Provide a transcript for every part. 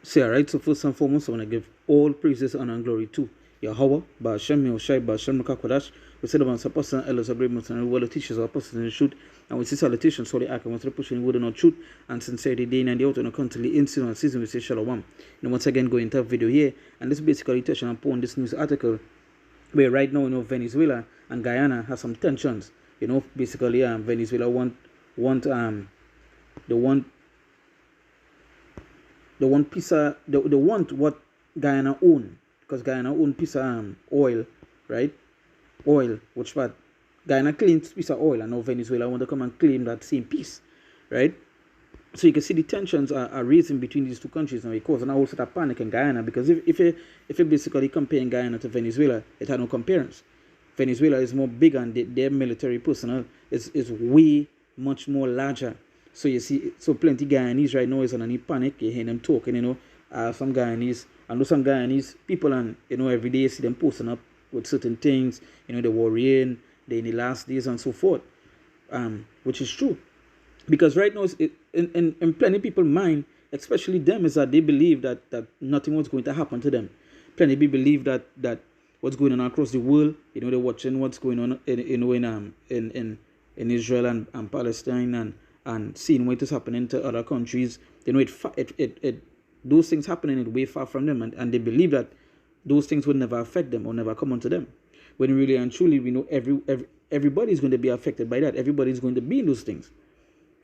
say, all right, so first and foremost, I want to give all praises, honor, and glory to Yahweh, Ba'ashem, Yahushai, Ba'ashem, Makakwadash. We said about Apostle and elders, agreements, and well teachers, apostles in the truth, and we see salutations, so the act, and once pushing word and truth, and sincerity, day in and day out, and constantly in season and season, we say Shalom. And once again, going into a video here, and this basically touching upon this news article, where right now, Venezuela and Guyana have some tensions. Basically, Venezuela want they want they want piece of, they want what Guyana own, because Guyana own piece of oil, right? Oil, which part Guyana claims piece of oil, and now Venezuela want to come and claim that same piece, right? So you can see the tensions are rising between these two countries now, causing a whole sort of panic in Guyana, because if you basically comparing Guyana to Venezuela, it had no comparison. Venezuela is more bigger, and their military personnel is way much more larger. So you see, so plenty Guyanese right now is on any panic. You hear them talking, some Guyanese, I know some Guyanese people, and every day you see them posting up with certain things, they're worrying, they're in the last days and so forth, which is true. Because right now, in plenty people's mind, especially them, is that they believe that nothing was going to happen to them. Plenty people believe that what's going on across the world, they're watching what's going on in Israel and Palestine, and seeing what is happening to other countries. Those things happening is way far from them, and they believe that those things will never affect them or never come onto them. When really and truly, we know everybody's going to be affected by that. Everybody's going to be in those things.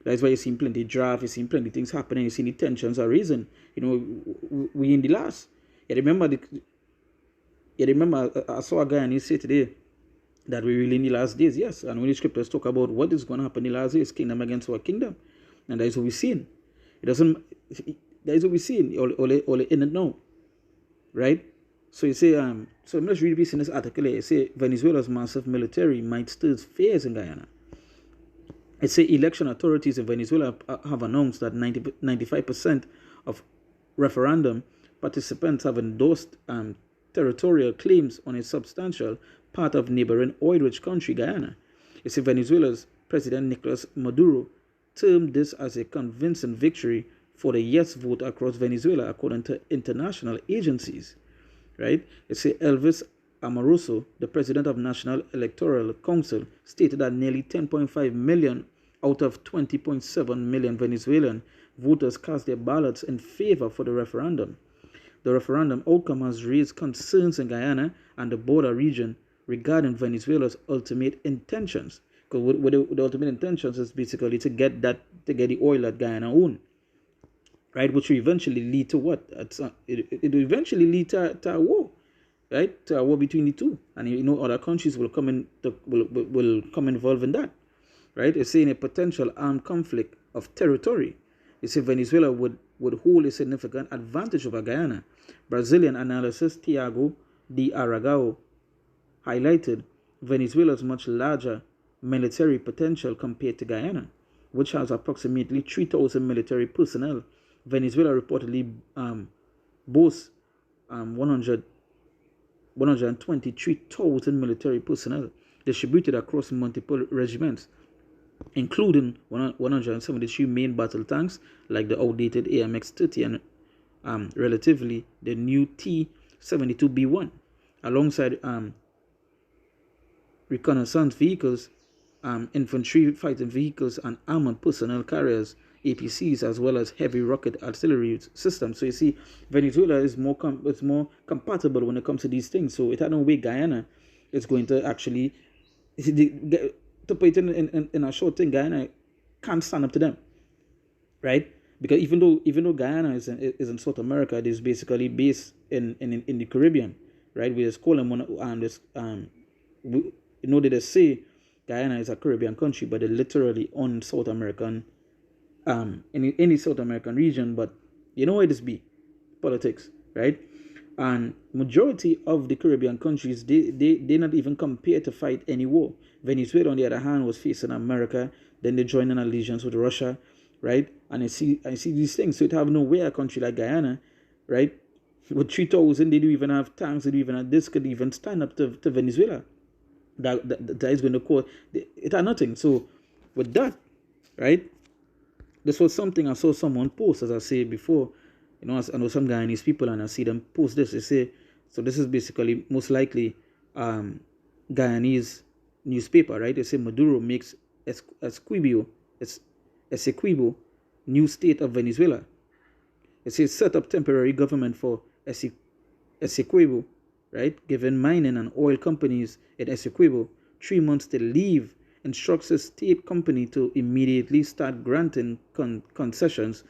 That's why you've seen plenty of draft, you've seen plenty of things happening, you've seen the tensions are rising. We in the last. You remember I saw a guy and he said today that we're really in the last days, yes. And when the scriptures talk about what is going to happen in the last days, kingdom against our kingdom. And that is what we're seeing. That is what we're seeing, all in it now. Right? So you say, so I'm just reading this in this article here. It say Venezuela's massive military might stir fears in Guyana. It say election authorities in Venezuela have announced that 95% of referendum participants have endorsed territorial claims on a substantial part of neighboring oil-rich country, Guyana. You see, Venezuela's President Nicolas Maduro termed this as a convincing victory for the yes vote across Venezuela, according to international agencies. Right? You see, Elvis Amoroso, the president of National Electoral Council, stated that nearly 10.5 million out of 20.7 million Venezuelan voters cast their ballots in favor for the referendum. The referendum outcome has raised concerns in Guyana and the border region regarding Venezuela's ultimate intentions. Because the ultimate intentions is basically to get the oil that Guyana own, right? Which will eventually lead to what? It will eventually lead to a war, right? To a war between the two, and other countries will come will come involved in that, right? It's saying a potential armed conflict of territory. You see, Venezuela would hold a significant advantage over Guyana. Brazilian analyst Tiago de Aragao highlighted Venezuela's much larger military potential compared to Guyana, which has approximately 3,000 military personnel. Venezuela reportedly boasts 123,000 military personnel distributed across multiple regiments, including 173 main battle tanks like the outdated AMX-30 and relatively the new T-72B1, alongside reconnaissance vehicles, infantry fighting vehicles, and armored personnel carriers, APCs, as well as heavy rocket artillery systems. So you see, Venezuela is more compatible when it comes to these things. So it had no way Guyana is going to actually, to put it in a short thing, Guyana can't stand up to them, right? Because even though Guyana is in South America, it is basically based in the Caribbean, right? We just call them that they say Guyana is a Caribbean country, but they're literally on South American, in any South American region. But you know what it is be politics, right? And majority of the Caribbean countries, they not even compare to fight any war. Venezuela, on the other hand, was facing America. Then they joined an allegiance with Russia, right? And I see these things. So it have no way a country like Guyana, right, with 3,000, they don't even have tanks. They don't even have this could even stand up to Venezuela. That is going to cause it had nothing. So with that, right, this was something I saw someone post, as I said before, You know, I know some Guyanese people and I see them post this. They say, so this is basically most likely Guyanese newspaper, right? They say Maduro makes Esquibo, Essequibo, new state of Venezuela. It says set up temporary government for Essequibo, right? Giving mining and oil companies in Essequibo 3 months to leave, instructs a state company to immediately start granting concessions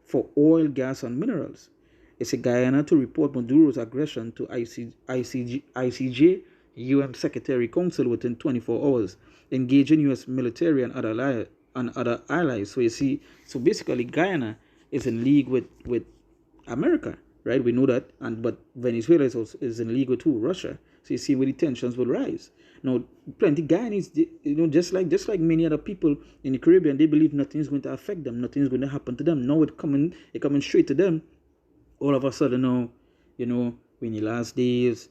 for oil, gas, and minerals. It's a Guyana to report Maduro's aggression to ICJ UN Secretary Council within 24 hours, engaging U.S. military and other allies. So you see, so basically Guyana is in league with America, right? We know that, but Venezuela is in league with who? Russia. So you see where the tensions will rise. Now, plenty Guyanese, just like many other people in the Caribbean, they believe nothing is going to affect them, nothing is going to happen to them. Now it coming straight to them. All of a sudden, now, we're in the last days,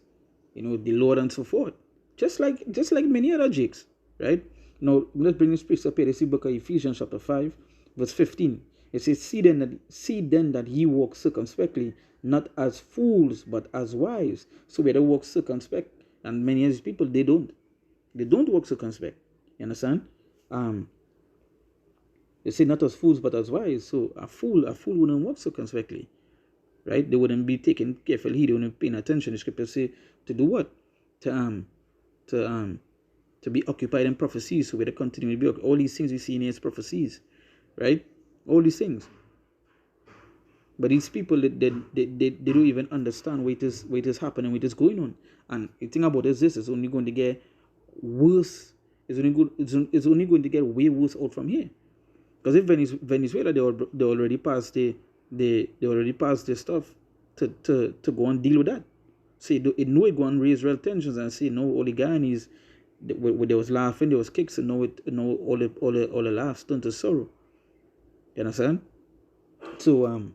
the Lord and so forth. Just like many other jigs, right? Now let's bring this piece up here. Let's see book of Ephesians chapter 5, verse 15. It says, see then that ye walk circumspectly, not as fools, but as wise. So we don't walk circumspect, and many of these people they don't. They don't walk circumspect. You understand? They say not as fools, but as wise. So a fool wouldn't walk circumspectly, right? They wouldn't be taking careful heed. They wouldn't be paying attention. The scripture say to do what? To be occupied in prophecies. So we're continuing to be all these things we see in here is prophecies, right? All these things. But these people they don't even understand what is happening, what is going on. And the thing about this is only going to get worse. It's only going to get way worse out from here. Because if Venezuela they already passed the stuff to go and deal with that. So it know it go and raise real tensions and say no, all the Guyanese there was laughing, there was kicks, and no all the laughs turned to sorrow. You understand? So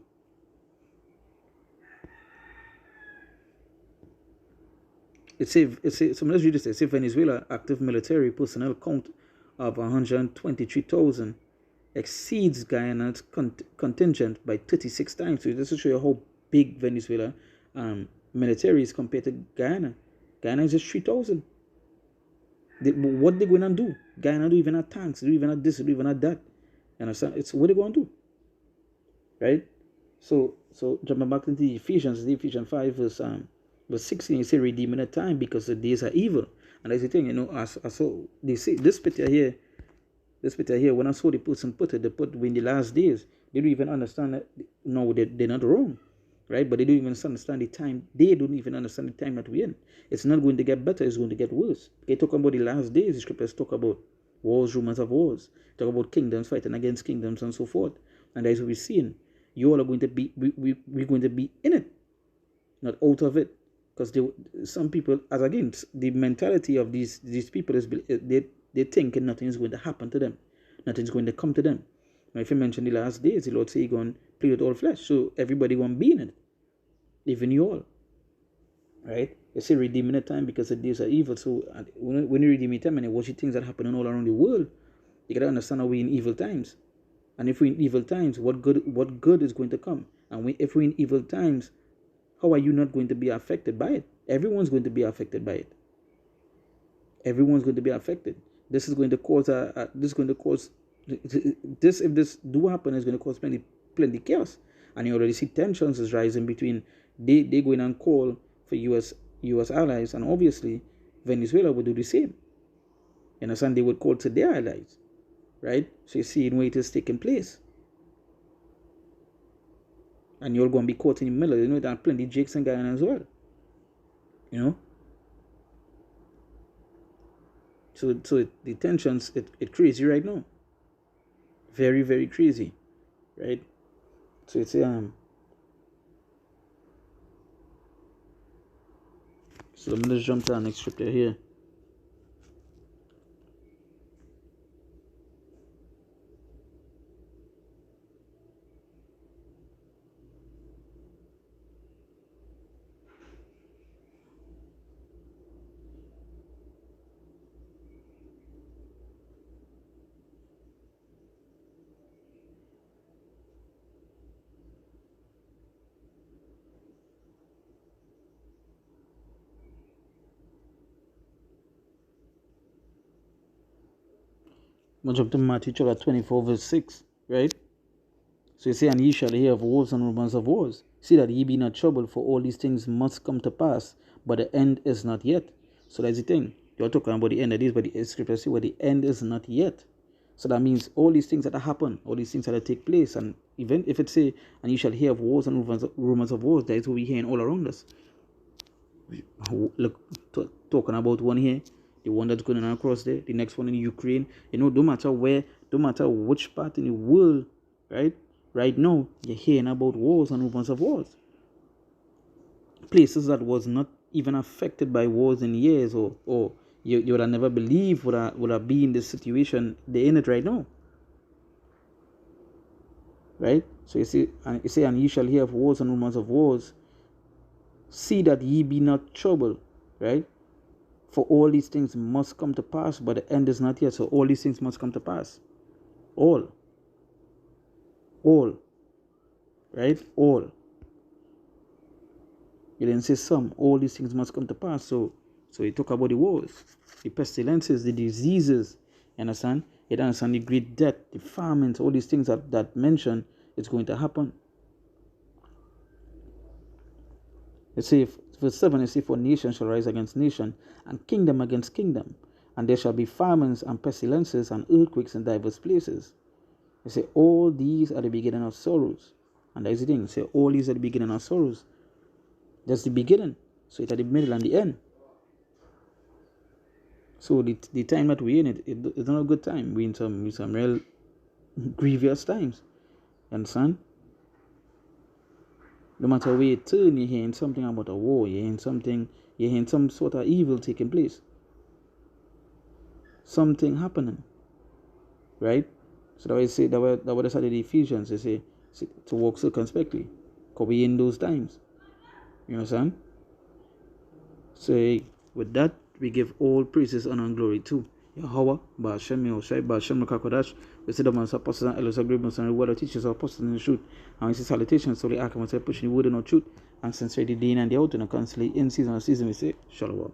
so let's read this. It says Venezuela active military personnel count of 123,000 exceeds Guyana's contingent by 36 times. So this will show you how big Venezuela military is compared to Guyana. Guyana is just 3,000. What they going to do? Guyana don't even have tanks. They don't even have this. They don't even have that. You understand? It's what they going to do, right? So jumping back into Ephesians 5 verse 16, you say redeeming the time because the days are evil. And that's the thing, I saw they say this picture here, when I saw the person they put in the last days, they don't even understand that. No, they're not wrong, right? But they don't even understand the time. They don't even understand the time that we're in. It's not going to get better, it's going to get worse. They talk about the last days, the scriptures talk about wars, rumors of wars, talk about kingdoms fighting against kingdoms and so forth. And that's what we're seeing. You all are going to be, we're going to be in it, not out of it. Because some people, as again, the mentality of these people is they think nothing is going to happen to them, nothing is going to come to them. Now, if you mention the last days, the Lord say He's going to play with all flesh, so everybody going to be in it, even you all, right? You say redeeming the time because the days are evil. So when you redeem the time and you watch the things that are happening all around the world, you gotta understand how we're in evil times. And if we're in evil times, what good is going to come? And if we're in evil times, how are you not going to be affected by it? Everyone's going to be affected by it. Everyone's going to be affected. This is going to cause this, if this do happen, is going to cause plenty chaos. And you already see tensions is rising between they going and call for US allies, and obviously Venezuela would do the same. You understand? They would call to their allies, right? So you see in where it is taking place. And you're going to be caught in the middle. There are plenty of Jakes and Guyana as well. So the tensions, it crazy right now. Very, very crazy, right? So it's so let me just jump to our next scripture here. We'll jump to Matthew chapter 24, verse 6, right? So you say, and ye shall hear of wars and rumors of wars. See that ye be not troubled, for all these things must come to pass, but the end is not yet. So that's the thing. You're talking about the end of this, but the scripture says, well, the end is not yet. So that means all these things that happen, all these things that take place, and even if it say, and you shall hear of wars and rumors of wars, that is what we're hearing all around us. Look, talking about one here, the one that's going on across there, the next one in Ukraine. You know, no matter where, no matter which part in the world, right? Right now, you're hearing about wars and rumors of wars. Places that was not even affected by wars in years, or you would have never believed would have been in this situation they're in it right now. Right? So you say, and ye shall hear of wars and rumors of wars. See that ye be not troubled, right? For all these things must come to pass, but the end is not yet. So all these things must come to pass. All. Right? All. You didn't say some. All these things must come to pass. So you talk about the wars, the pestilences, the diseases. You understand? You understand the great death, the famines, all these things that mention it's going to happen. It says, verse 7, it says, for nation shall rise against nation, and kingdom against kingdom, and there shall be famines and pestilences and earthquakes in diverse places. They say, all these are the beginning of sorrows. And that's the thing. They say, all these are the beginning of sorrows. That's the beginning. So it's at the middle and the end. So the time that we're in, it's not a good time. We're in some real grievous times. You understand? No matter where you turn, you're hearing something about a war. You're hearing some sort of evil taking place. Something happening. Right? So that way say that what they said in the Ephesians, they say to walk circumspectly. Because we're in those times. You understand? So with that, we give all praises, honor, and glory to Yahweh, Ba'ashem, Yahushai, Ba'ashem, Makakodash. We say the most apostles and elders, agreements, and reward of teachers, apostles in the truth. And we say salutations, so the Akamah, pushing the word in our truth, and sincerely the in and the out, and constantly in season and season, we say Shalom.